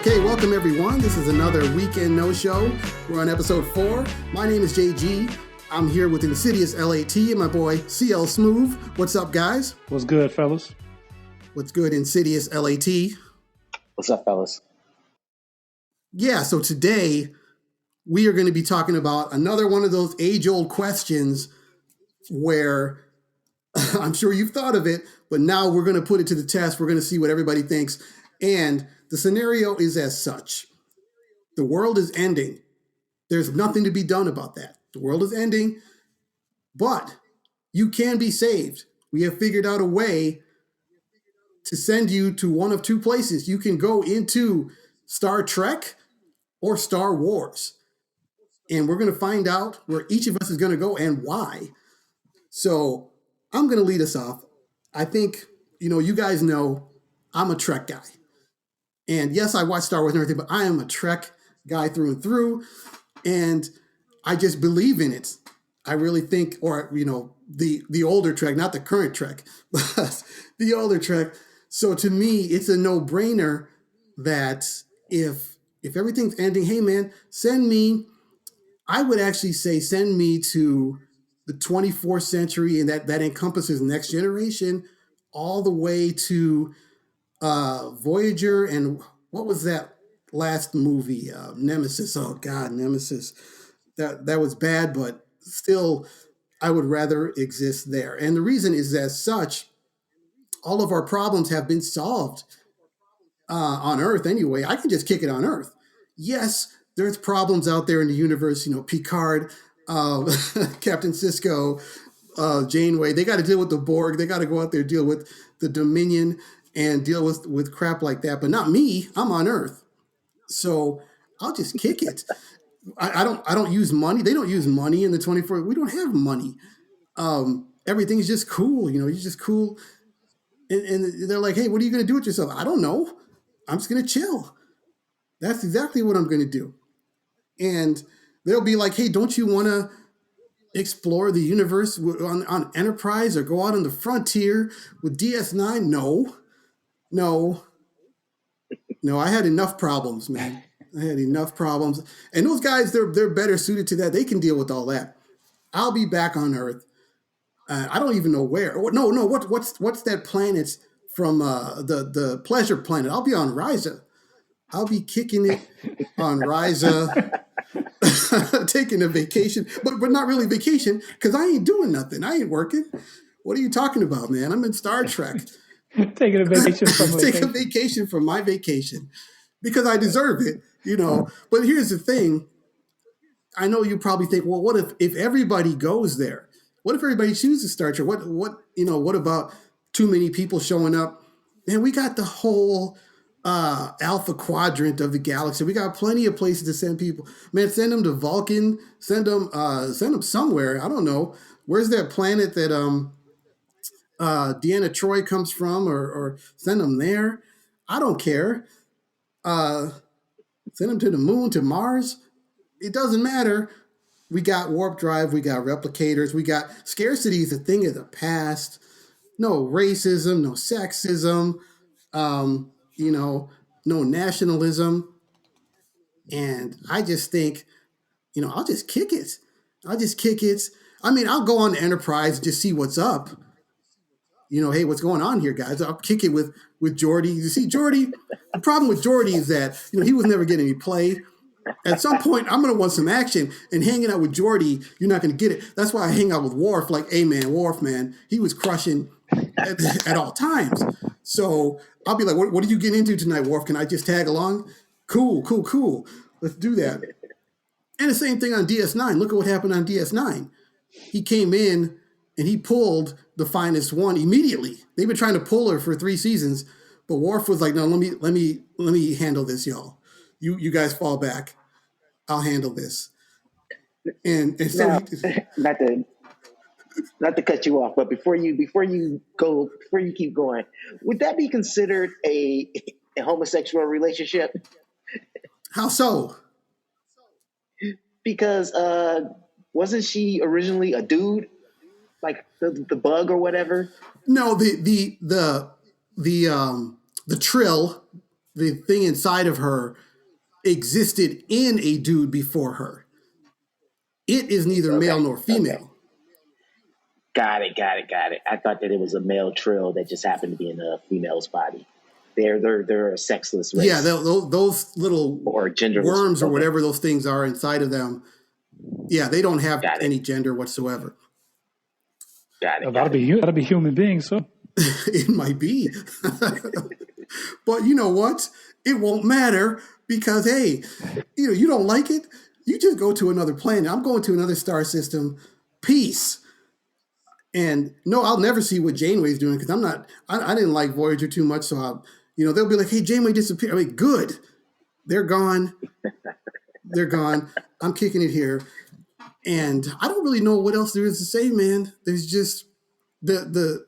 Okay, welcome everyone. This is another Weekend No Show. We're on episode 4. My name is JG. I'm here with Insidious LAT and my boy CL Smooth. What's up, guys? What's good, fellas? What's good, Insidious LAT? What's up, fellas? Yeah, so today we are going to be talking about another one of those age-old questions where I'm sure you've thought of it, but now we're going to put it to the test. We're going to see what everybody thinks. And the scenario is as such. The world is ending. There's nothing to be done about that. The world is ending, but you can be saved. We have figured out a way to send you to one of two places. You can go into Star Trek or Star Wars. And we're going to find out where each of us is going to go and why. So I'm going to lead us off. I think, you guys know I'm a Trek guy. And yes, I watch Star Wars and everything, but I am a Trek guy through and through. And I just believe in it. I really think, or, the older Trek, not the current Trek, but the older Trek. So to me, it's a no-brainer that if everything's ending, hey, man, I would actually say send me to the 24th century, and that encompasses next generation all the way to Voyager, and what was that last movie? Nemesis. Oh God, Nemesis. That was bad, but still, I would rather exist there. And the reason is as such, all of our problems have been solved on Earth anyway. I can just kick it on Earth. Yes, there's problems out there in the universe. Picard, Captain Sisko, Janeway. They got to deal with the Borg. They got to go out there and deal with the Dominion and deal with crap like that. But not me. I'm on Earth. So I'll just kick it. I don't use money. They don't use money in the 24. We don't have money. Everything's just cool. You're just cool. And they're like, hey, what are you going to do with yourself? I don't know. I'm just going to chill. That's exactly what I'm going to do. And they'll be like, hey, don't you want to explore the universe on Enterprise or go out on the frontier with DS9? No, I had enough problems, man. I had enough problems. And those guys, they're better suited to that. They can deal with all that. I'll be back on Earth. I don't even know where. No. What's that planet from the Pleasure Planet? I'll be on Risa. I'll be kicking it on Risa, taking a vacation, but not really vacation because I ain't doing nothing. I ain't working. What are you talking about, man? I'm in Star Trek. Taking a vacation from vacation. Take a vacation from my vacation because I deserve it, But here's the thing. I know you probably think, well, what if everybody goes there? What if everybody chooses Star Trek? What about too many people showing up? Man, we got the whole alpha quadrant of the galaxy. We got plenty of places to send people. Man, send them to Vulcan. Send them somewhere. I don't know. Where's that planet that Deanna Troi comes from, or send them there. I don't care. Send them to the moon, to Mars. It doesn't matter. We got warp drive. We got replicators. We got scarcity is a thing of the past. No racism, no sexism, no nationalism. And I just think, I'll just kick it. I mean, I'll go on the Enterprise and just see what's up. Hey, what's going on here, guys? I'll kick it with Geordi. You see, Geordi, the problem with Geordi is that, he was never getting any play. At some point, I'm going to want some action, and hanging out with Geordi, you're not going to get it. That's why I hang out with Worf, like, hey, man, Worf, man, he was crushing at all times. So I'll be like, what are you getting into tonight, Worf? Can I just tag along? Cool. Let's do that. And the same thing on DS9. Look at what happened on DS9. He came in, and he pulled the finest one immediately. They've been trying to pull her for 3 seasons, but Worf was like, "No, let me handle this, y'all. You guys fall back. I'll handle this." And so now, not to cut you off, but before you keep going, would that be considered a homosexual relationship? How so? Because wasn't she originally a dude? Like the bug or whatever? No, the Trill, the thing inside of her existed in a dude before her. It is neither male nor female. Okay. Got it. I thought that it was a male trill that just happened to be in a female's body. They're a sexless race. Yeah, those little or worms or whatever those things are inside of them. Yeah, they don't have any gender whatsoever. Got it. That'll be human beings, so it might be. But you know what? It won't matter because hey, you don't like it. You just go to another planet. I'm going to another star system. Peace. And no, I'll never see what Janeway's doing because I didn't like Voyager too much. So they'll be like, hey, Janeway disappeared. I mean, good. They're gone. They're gone. I'm kicking it here. And I don't really know what else there is to say, man. There's just the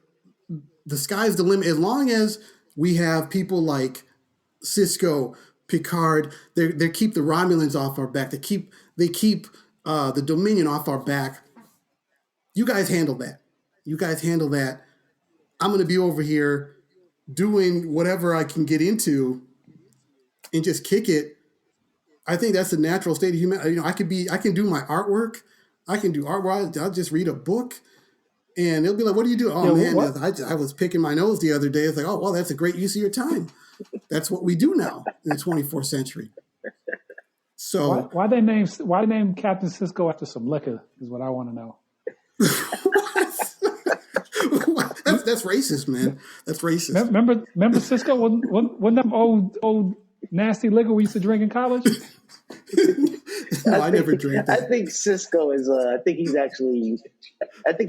sky's the limit. As long as we have people like Sisko, Picard, they keep the Romulans off our back. They keep the Dominion off our back. You guys handle that. I'm going to be over here doing whatever I can get into and just kick it. I think that's the natural state of humanity. I can do my artwork. I can do artwork. I'll just read a book and it'll be like, what do you do? Oh man, I was picking my nose the other day. It's like, oh, well, that's a great use of your time. That's what we do now in the 24th century. So why they name Captain Sisko after some liquor is what I want to know. That's racist, man. That's racist. Remember Sisko? Wasn't that old nasty liquor we used to drink in college? No, I never drank that. I think Sisko is. I think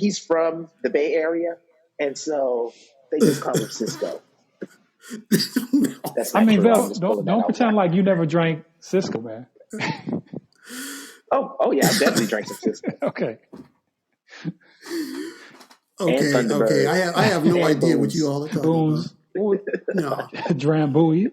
he's from the Bay Area, and so they just call him Sisko. No. I mean, don't pretend like you never drank Sisko, man. Oh yeah, I definitely drank some Sisko. Okay. Okay. I have no idea what you all are talking about. No. Drambuie.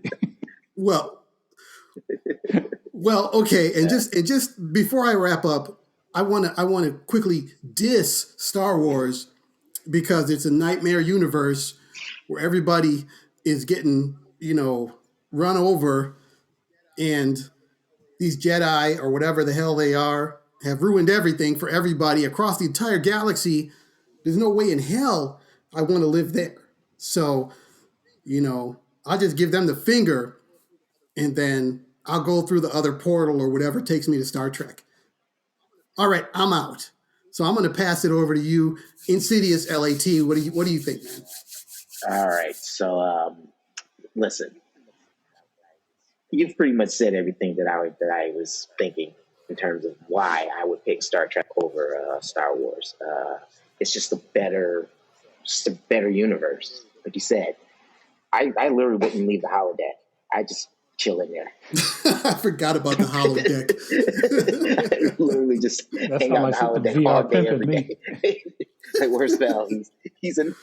Well, okay, and just before I wrap up, I want to quickly diss Star Wars because it's a nightmare universe where everybody is getting, run over, and these Jedi or whatever the hell they are have ruined everything for everybody across the entire galaxy. There's no way in hell I want to live there. So, I'll just give them the finger and then I'll go through the other portal or whatever takes me to Star Trek. All right, I'm out. So I'm going to pass it over to you, Insidious LAT. What do you think, man? All right. So, listen, you've pretty much said everything that I was thinking in terms of why I would pick Star Trek over Star Wars. It's just a better universe. Like you said, I literally wouldn't leave the holodeck. I just chill in there. I forgot about the holodeck. I literally just hang out in the holodeck all day, every day. Like, where's Bell? He's in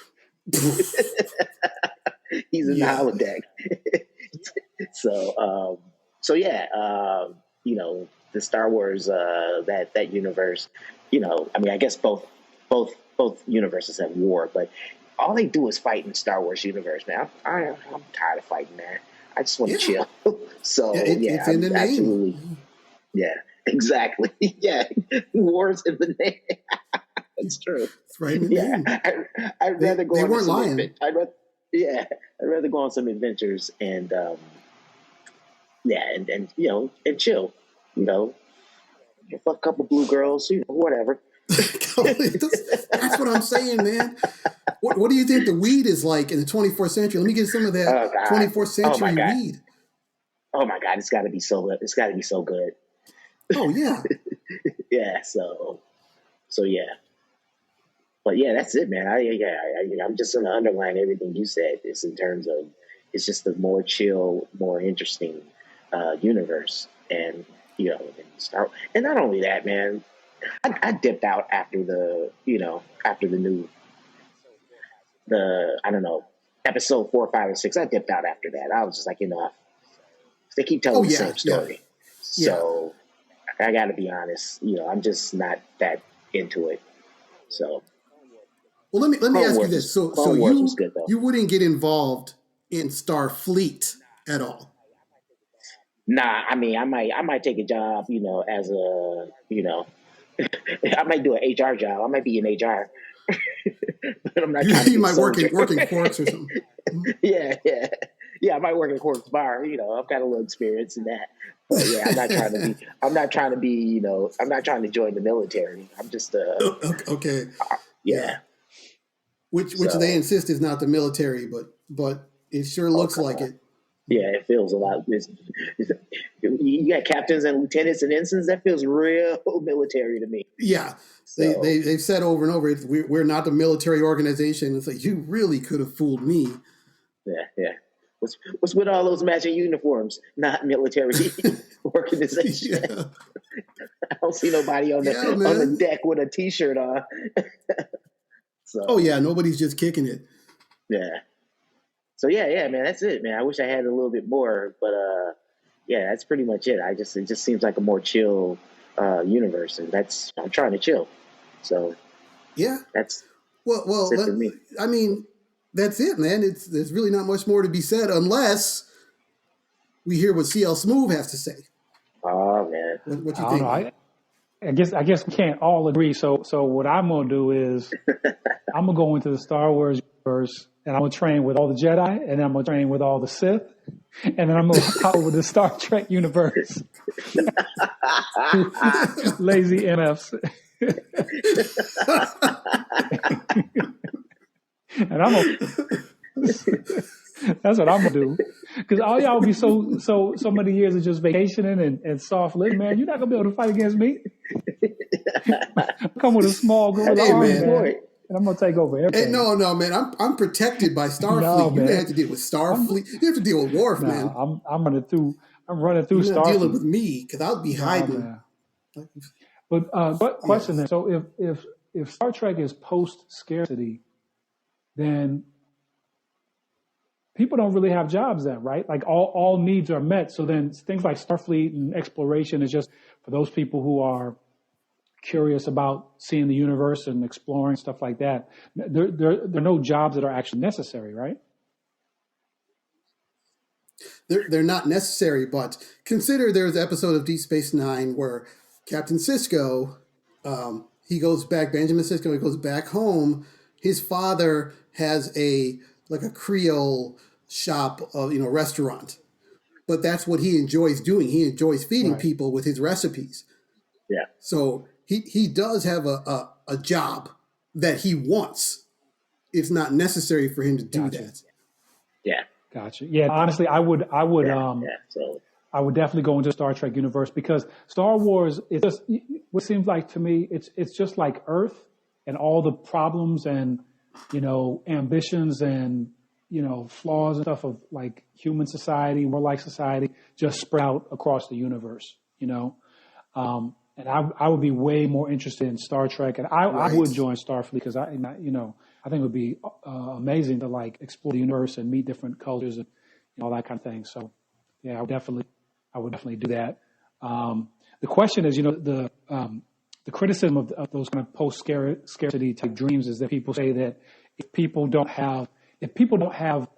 the holodeck. So yeah, the Star Wars that universe. I mean, I guess both universes have war, but all they do is fight in the Star Wars universe, man. I'm tired of fighting, man. I just want to chill. So it's in the name. Absolutely. Yeah, exactly. Yeah, war's in the name. That's true. It's right in the name. I'd rather go. They on weren't some lying. I'd rather go on some adventures and and chill. Fuck a couple blue girls, whatever. That's what I'm saying, man. What do you think the weed is like in the 24th century? Let me get some of that 24th century weed. Oh my God, it's got to be so good. It's got to be so good. Oh yeah. Yeah. So yeah. But yeah, that's it, man. I'm just going to underline everything you said. It's in terms of it's just a more chill, more interesting universe, and and not only that, man. I dipped out after the episode 4, 5, and 6. I dipped out after that. I was just like, enough. They keep telling the same story. Yeah. So I got to be honest. I'm just not that into it. So. Well, let me ask you this. So you you wouldn't get involved in Starfleet at all? Nah, I mean, I might take a job, as a, I might do an HR job. I might be in HR, but I'm not trying to You be a might soldier. work in quarks or something. Yeah, yeah, yeah. I might work in Cork's bar. I've got a little experience in that. But yeah, I'm not trying to be. I'm not trying to be. I'm not trying to join the military. I'm just. Okay, Yeah. yeah. Which they So, insist is not the military, but it sure looks come like on. it. Yeah, it feels a lot. You got captains and lieutenants and ensigns. That feels real military to me. Yeah, So they've said over and over, we're not a military organization. It's like, you really could have fooled me. yeah, yeah. What's with all those matching uniforms? Not military organization. Yeah, I don't see nobody yeah, on the man. deck with a T-shirt on. Oh So yeah, nobody's just kicking it. yeah. So yeah, man. That's it, man. I wish I had a little bit more, but yeah, that's pretty much it. It just seems like a more chill universe, and I'm trying to chill. So Yeah. that's Well, it for me. I mean, that's it, man. There's really not much more to be said unless we hear what CL Smooth has to say. Oh man. What you I don't know. think, man? I guess we can't all agree. So what I'm gonna do is I'm gonna go into the Star Wars universe and I'm gonna train with all the Jedi and I'm gonna train with all the Sith and then I'm gonna hop over the Star Trek universe. Lazy MFs. And I'm gonna that's what I'm gonna do. Because all y'all be so many years of just vacationing and soft living, man. You're not gonna be able to fight against me. Come with a small gorilla That's Hey, a army, good man. man, point. and I'm gonna take over Hey, everything. no, man. I'm protected by No, Starfleet. You man. have to deal with I'm Starfleet. You have to deal with Worf, man. I'm running through. I'm running through You're not dealing Starfleet. with me because I'll be No, hiding. man. But question Yes. then. So if Star Trek is post scarcity, then people don't really have jobs then, right? Like all needs are met. So then things like Starfleet and exploration is just for those people who are curious about seeing the universe and exploring stuff like that. There are no jobs that are actually necessary, right? They're not necessary, but consider there's an episode of Deep Space Nine where Captain Sisko, he goes back. Benjamin Sisko, he goes back home. His father has a Creole shop, restaurant, but that's what he enjoys doing. He enjoys feeding Right. people with his recipes. Yeah. So he does have a job that he wants. It's not necessary for him to do Gotcha. that. Yeah. Gotcha. Yeah. Honestly, Yeah. Yeah. So I would definitely go into Star Trek universe because Star Wars is just what seems like to me. It's just like Earth and all the problems and ambitions and flaws and stuff of like human society, warlike society, just spread out across the universe. And I would be way more interested in Star Trek, and I Right. would join Starfleet because I think it would be amazing to like explore the universe and meet different cultures and all that kind of thing. So yeah, I would definitely do that. The question is, the criticism of those kind of post scarcity type dreams is that people say that if people don't have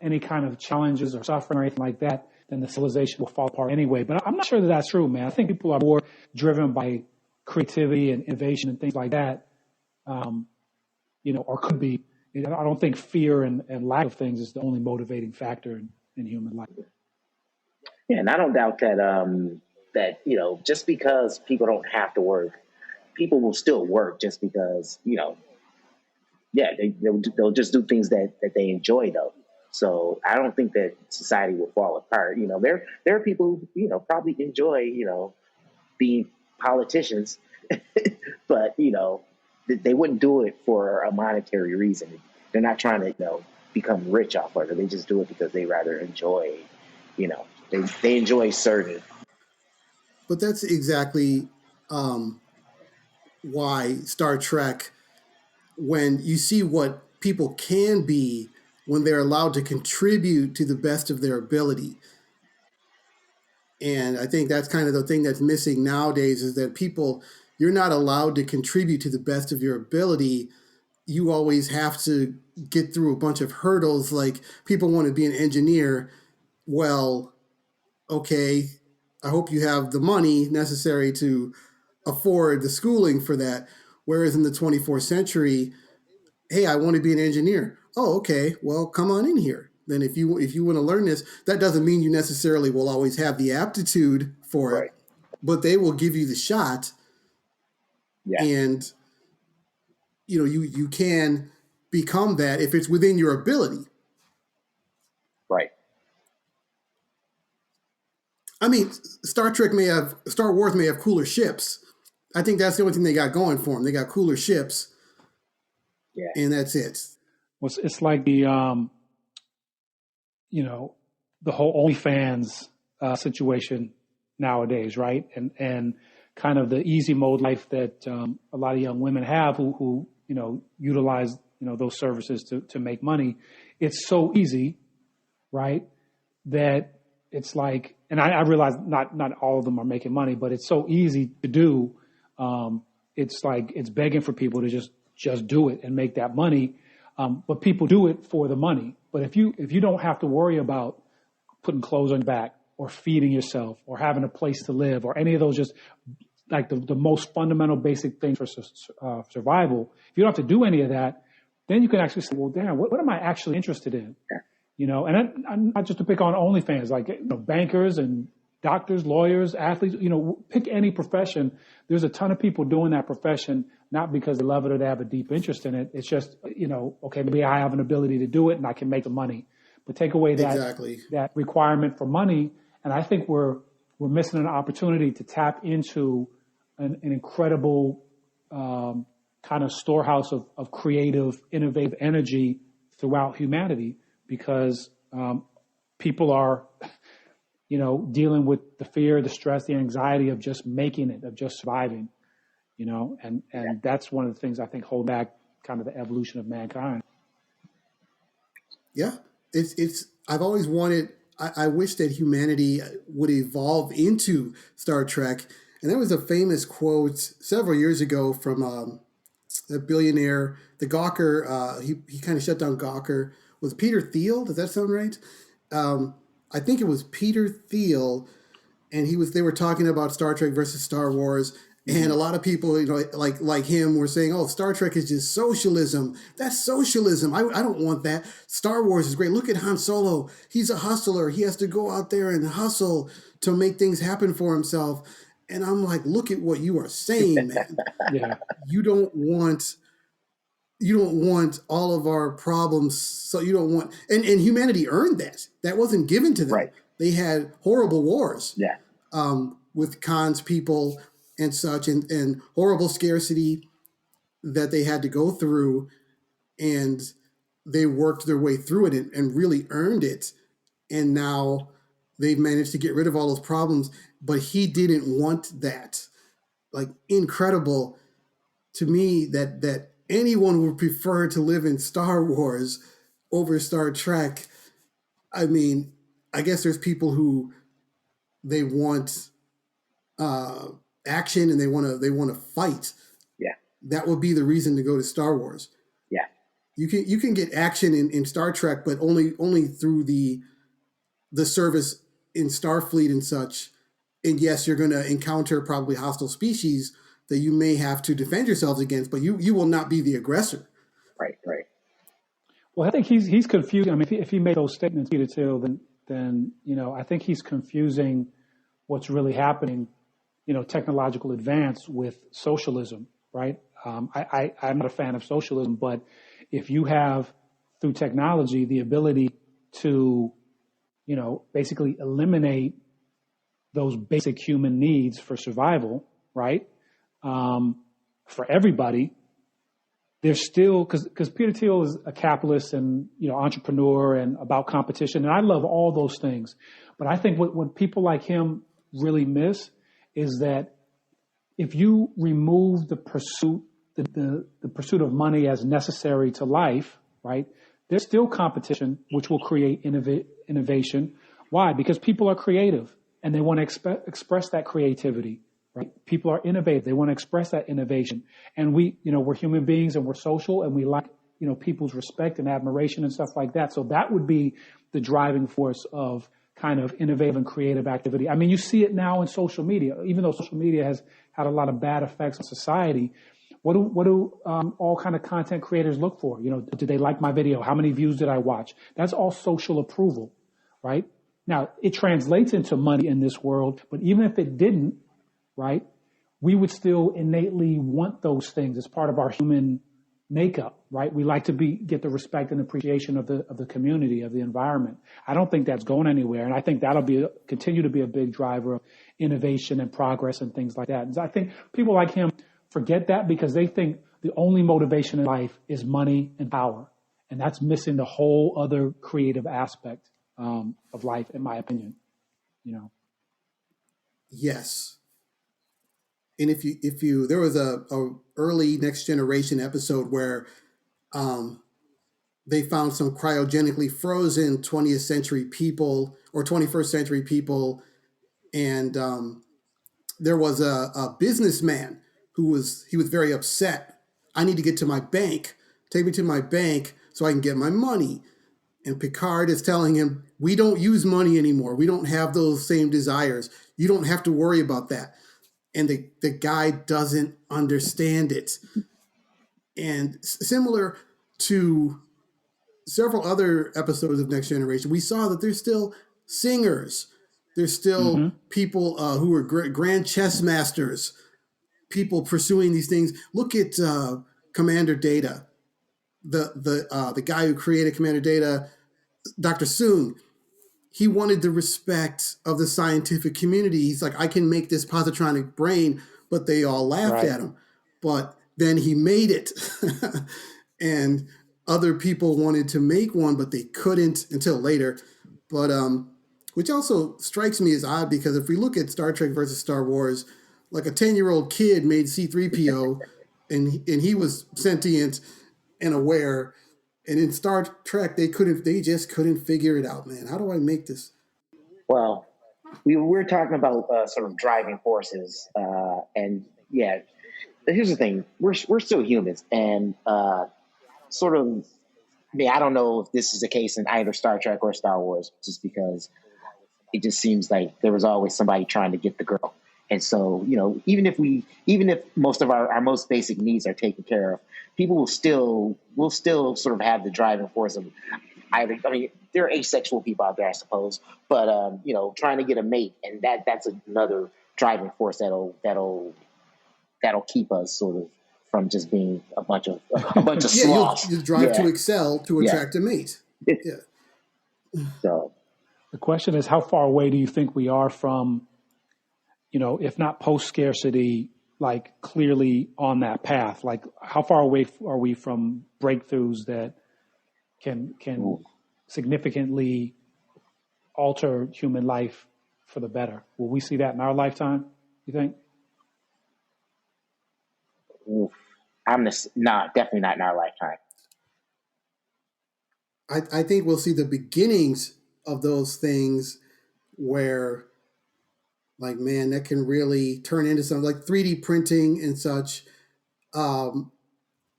any kind of challenges or suffering or anything like that, then the civilization will fall apart anyway. But I'm not sure that that's true, man. I think people are more driven by creativity and innovation and things like that, or could be. I don't think fear and lack of things is the only motivating factor in human life. yeah, and I don't doubt that that just because people don't have to work, people will still work just because yeah, they'll just do things that they enjoy though. So I don't think that society will fall apart. There are people who probably enjoy being politicians, but they wouldn't do it for a monetary reason. They're not trying to become rich off of it. They just do it because they rather enjoy. They enjoy serving. But that's exactly um, why Star Trek, when you see what people can be when they're allowed to contribute to the best of their ability. And I think that's kind of the thing that's missing nowadays is that you're not allowed to contribute to the best of your ability. You always have to get through a bunch of hurdles. Like people want to be an engineer. Well, okay, I hope you have the money necessary to afford the schooling for that. Whereas in the 24th century, hey, I want to be an engineer. Oh, okay. Well, come on in here. Then if you want to learn this, that doesn't mean you necessarily will always have the aptitude for it, Right. but they will give you the shot, Yeah. and you can become that if it's within your ability. Right. I mean, Star Wars may have cooler ships. I think that's the only thing they got going for them. They got cooler ships, Yeah. and that's it. Well, it's like the whole OnlyFans situation nowadays, right? And kind of the easy mode life that a lot of young women have who utilize those services to make money. It's so easy, right? That it's like, and I realize not all of them are making money, but it's so easy to do. It's like it's begging for people to just do it and make that money. But people do it for the money. But if you don't have to worry about putting clothes on your back or feeding yourself or having a place to live or any of those, just like the most fundamental basic things for survival, if you don't have to do any of that, then you can actually say, well, damn, what am I actually interested in? And I'm not just to pick on OnlyFans, like bankers and doctors, lawyers, athletes, pick any profession. There's a ton of people doing that profession, not because they love it or they have a deep interest in it. It's just, okay, maybe I have an ability to do it and I can make the money. But take away that requirement for money, and I think we're missing an opportunity to tap into an incredible kind of storehouse of creative, innovative energy throughout humanity, because people are, dealing with the fear, the stress, the anxiety of just making it, of just surviving, and that's one of the things I think hold back kind of the evolution of mankind. Yeah, it's. I've always wanted. I wish that humanity would evolve into Star Trek, and there was a famous quote several years ago from a billionaire, the Gawker. He kind of shut down Gawker. Was Peter Thiel? Does that sound right? I think it was Peter Thiel, and they were talking about Star Trek versus Star Wars, and a lot of people, like him, were saying, "Oh, Star Trek is just socialism. That's socialism. I don't want that. Star Wars is great. Look at Han Solo. He's a hustler. He has to go out there and hustle to make things happen for himself." And I'm like, look at what you are saying, man. Yeah. You don't want all of our problems. So you don't want, and humanity earned that. That wasn't given to them. Right. They had horrible wars. Yeah. With Khan's people and such, and horrible scarcity that they had to go through, and they worked their way through it and really earned it. And now they've managed to get rid of all those problems, but he didn't want that. Like, incredible to me that anyone would prefer to live in Star Wars over Star Trek. I mean, I guess there's people who they want action and they want to fight. Yeah. That would be the reason to go to Star Wars. Yeah. You can get action in Star Trek, but only through the service in Starfleet and such. And yes, you're going to encounter probably hostile species that you may have to defend yourselves against, but you will not be the aggressor. Right. Well, I think he's confusing. I mean, if he made those statements, Peter Thiel, then I think he's confusing what's really happening, technological advance with socialism, right? I'm not a fan of socialism, but if you have, through technology, the ability to, basically eliminate those basic human needs for survival, right? For everybody, there's still, because Peter Thiel is a capitalist and, entrepreneur and about competition. And I love all those things. But I think what people like him really miss is that if you remove the pursuit, the pursuit of money as necessary to life, right? There's still competition, which will create innovation. Why? Because people are creative and they want to express that creativity, right? People are innovative. They want to express that innovation. And we're human beings and we're social and we like, people's respect and admiration and stuff like that. So that would be the driving force of kind of innovative and creative activity. I mean, you see it now in social media, even though social media has had a lot of bad effects on society. What do all kind of content creators look for? You know, did they like my video? How many views did I watch? That's all social approval, right? Now, it translates into money in this world, but even if it didn't, right, we would still innately want those things as part of our human makeup, right? We like to get the respect and appreciation of the community, of the environment. I don't think that's going anywhere, and I think that'll continue to be a big driver of innovation and progress and things like that. And I think people like him forget that because they think the only motivation in life is money and power, and that's missing the whole other creative aspect of life, in my opinion. You know. Yes. And if you there was a early Next Generation episode where they found some cryogenically frozen 20th century people or 21st century people, and there was a businessman who was very upset. I need to get to my bank. Take me to my bank so I can get my money. And Picard is telling him, we don't use money anymore. We don't have those same desires. You don't have to worry about that. And the guy doesn't understand it. And similar to several other episodes of Next Generation, we saw that there's still singers. There's still people who are grand chess masters, people pursuing these things. Look at Commander Data, the guy who created Commander Data, Dr. Soong. He wanted the respect of the scientific community. He's like, I can make this positronic brain, but they all laughed at him. But then he made it. And other people wanted to make one, but they couldn't until later. But which also strikes me as odd, because if we look at Star Trek versus Star Wars, like a 10-year-old kid made C-3PO and he was sentient and aware. And in Star Trek, they just couldn't figure it out, man. How do I make this? Well, we're talking about sort of driving forces, and yeah. But here's the thing: we're still humans, and sort of. I mean, I don't know if this is the case in either Star Trek or Star Wars, just because it just seems like there was always somebody trying to get the girl. And so, you know, even if most of our most basic needs are taken care of, people will still sort of have the driving force of either. I mean, there are asexual people out there, I suppose, but you know, trying to get a mate, and that's another driving force that'll keep us sort of from just being a bunch of sloths. You drive to excel to attract a mate. So the question is, how far away do you think we are from, you know, if not post scarcity, like clearly on that path? Like, how far away are we from breakthroughs that can significantly alter human life for the better? Will we see that in our lifetime, you think? Definitely not in our lifetime. I think we'll see the beginnings of those things where, like, man, that can really turn into something like 3D printing and such,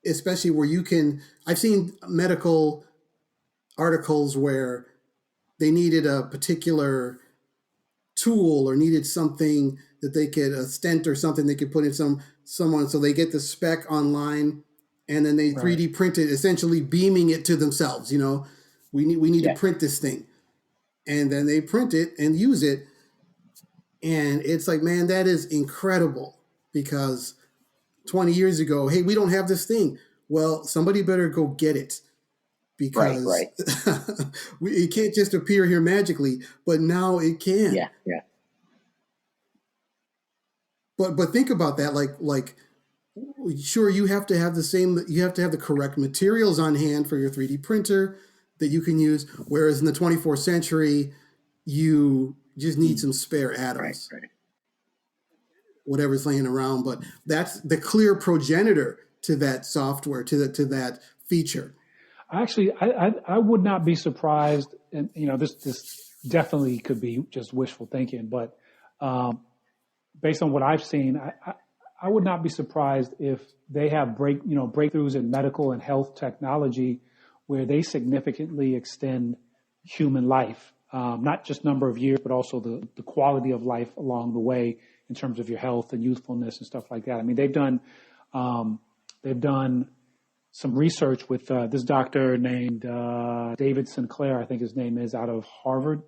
especially where you can. I've seen medical articles where they needed a particular tool or needed something that they could, a stent or something they could put in someone, so they get the spec online and then they 3D print it, essentially beaming it to themselves. You know, we need to print this thing, and then they print it and use it. And it's like, man, that is incredible, because 20 years ago, hey, we don't have this thing. Well, somebody better go get it, because it can't just appear here magically, but now it can. Yeah. But think about that, like sure, you have to have the correct materials on hand for your 3D printer that you can use, whereas in the 24th century, you just need some spare atoms. Right. Whatever's laying around, but that's the clear progenitor to that software, to that feature. Actually, I would not be surprised, and you know, this definitely could be just wishful thinking, but based on what I've seen, I would not be surprised if they have breakthroughs in medical and health technology where they significantly extend human life. not just number of years, but also the quality of life along the way in terms of your health and youthfulness and stuff like that. I mean, they've done some research with this doctor named David Sinclair, I think his name is, out of Harvard,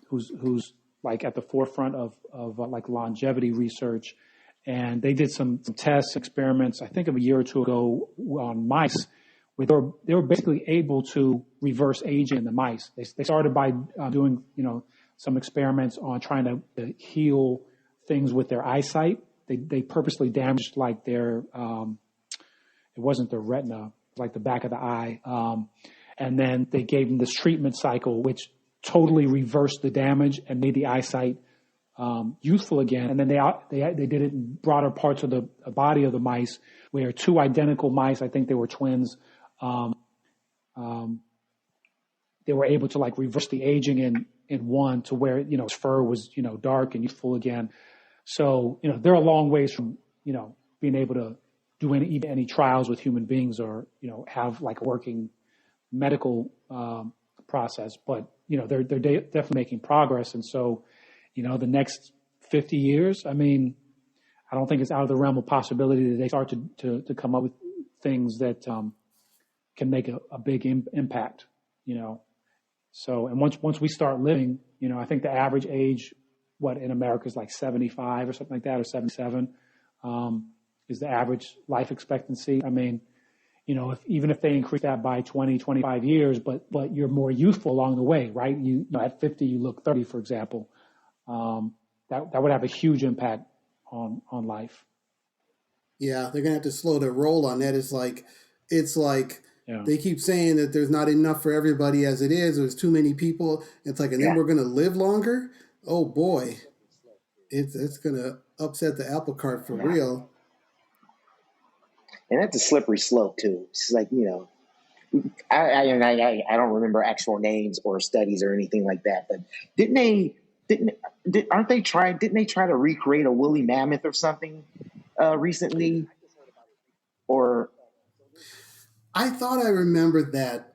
who's like at the forefront of like longevity research. And they did some tests, experiments, I think of a year or two ago on mice, where they were basically able to reverse aging in the mice. They started by doing, some experiments on trying to heal things with their eyesight. They purposely damaged like their, it wasn't their retina, like the back of the eye. And then they gave them this treatment cycle, which totally reversed the damage and made the eyesight youthful again. And then they did it in broader parts of the body of the mice, where two identical mice, I think they were twins, they were able to like reverse the aging in one to where, his fur was, dark and youthful again. So, they're a long ways from, being able to do any trials with human beings or, have like a working medical process. But, they're definitely making progress. And so, the next 50 years, I mean, I don't think it's out of the realm of possibility that they start to come up with things that can make a big impact, So, and once we start living, I think the average age, in America is like 75 or something like that, or 77, is the average life expectancy. I mean, even if they increase that by 20, 25 years, but you're more youthful along the way, right? At 50, you look 30, for example. That would have a huge impact on life. Yeah, they're gonna have to slow their roll on that. It's like Yeah. they keep saying that there's not enough for everybody as it is. There's too many people. It's like, and then we're gonna live longer. Oh boy, it's gonna upset the apple cart for real. And that's a slippery slope too. It's like, I don't remember actual names or studies or anything like that, but didn't they try to recreate a woolly mammoth or something recently? Or I thought I remembered that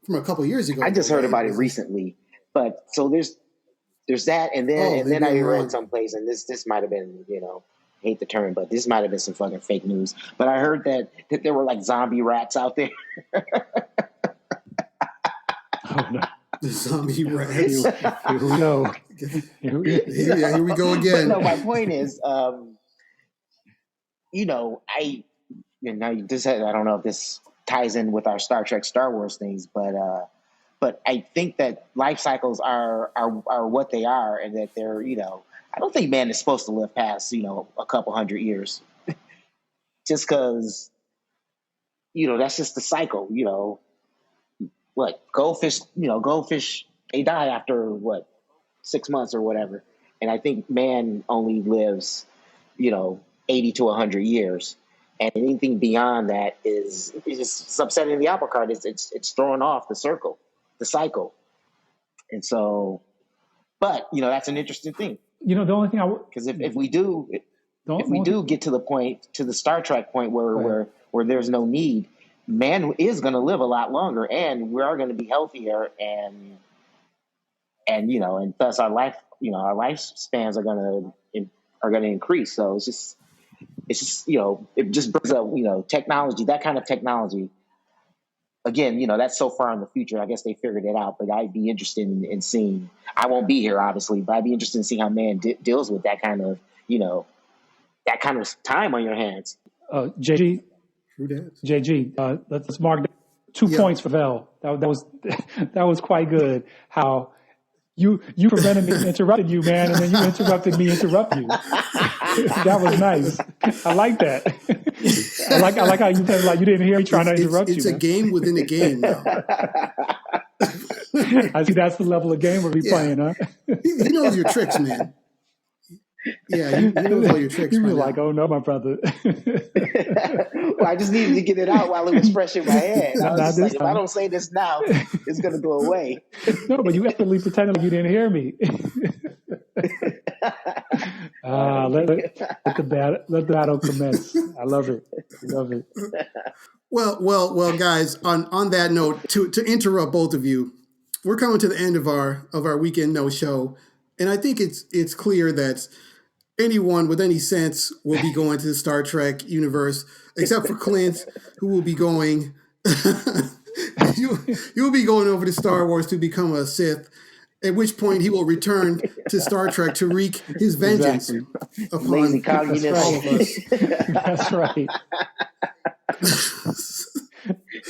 from a couple years ago. I just heard about it recently, but so there's that, and then I read someplace, and this might have been, hate the term, but this might have been some fucking fake news. But I heard that there were like zombie rats out there. Oh no. The zombie rats. Here we go. Here we go again. But no, my point is, I don't know if this ties in with our Star Trek, Star Wars things, but I think that life cycles are what they are, and that they're, I don't think man is supposed to live past, a couple hundred years, just because, that's just the cycle, What goldfish, they die after 6 months or whatever, and I think man only lives, 80 to 100 years, and anything beyond that is just upsetting the apple cart. It's throwing off the cycle, and so, but that's an interesting thing. The only thing because if we do get to the Star Trek point where there's no need, man is going to live a lot longer, and we are going to be healthier, and thus our lifespans are going to increase. So it's just it just brings up technology, that kind of technology. Again, that's so far in the future. I guess they figured it out, but I'd be interested in seeing. I won't be here, obviously, but I'd be interested in seeing how man deals with that kind of, that kind of time on your hands. JG, let's mark 2 points for Vel. That was quite good. How you prevented me from interrupting you, man, and then you interrupted me interrupt you. That was nice. I like that. I like how you said like you didn't hear me trying to interrupt you. It's a game within a game now. I see that's the level of game we'll be playing, huh? He knows your tricks, man. Yeah, he knows all your tricks. You were like, oh no, my brother. Well, I just needed to get it out while it was fresh in my head. I was just like, if I don't say this now, it's going to go away. No, but you actually pretended like you didn't hear me. Let the battle commence. I love it. Well, guys. On that note, to interrupt both of you, we're coming to the end of our weekend no show, and I think it's clear that anyone with any sense will be going to the Star Trek universe, except for Clint, who will be going. You'll be going over to Star Wars to become a Sith. At which point he will return to Star Trek to wreak his vengeance upon Lazy communist. all of us. That's right.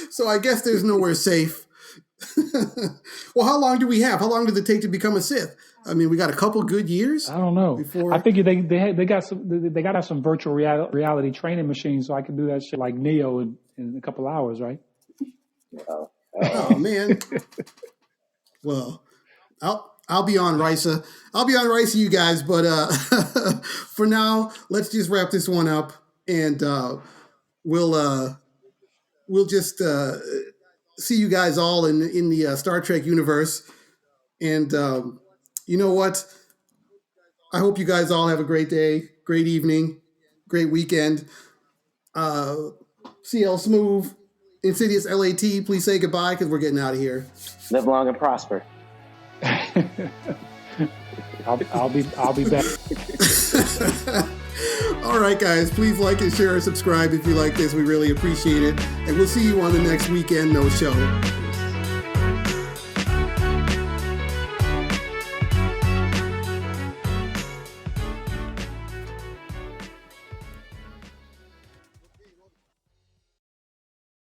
So I guess there's nowhere safe. Well, how long do we have? How long does it take to become a Sith? I mean, we got a couple good years. I don't know. Before... I think they got to have some virtual reality training machines, so I can do that shit like Neo in a couple hours, right? Oh man. Well, I'll be on Risa. I'll be on Risa, you guys. But for now, let's just wrap this one up, and we'll just see you guys all in the Star Trek universe. And you know what? I hope you guys all have a great day, great evening, great weekend. CL Smooth, Insidious LAT, please say goodbye because we're getting out of here. Live long and prosper. I'll be back. All right, guys, please like and share and subscribe if you like this. We really appreciate it. And we'll see you on the next Weekend No Show.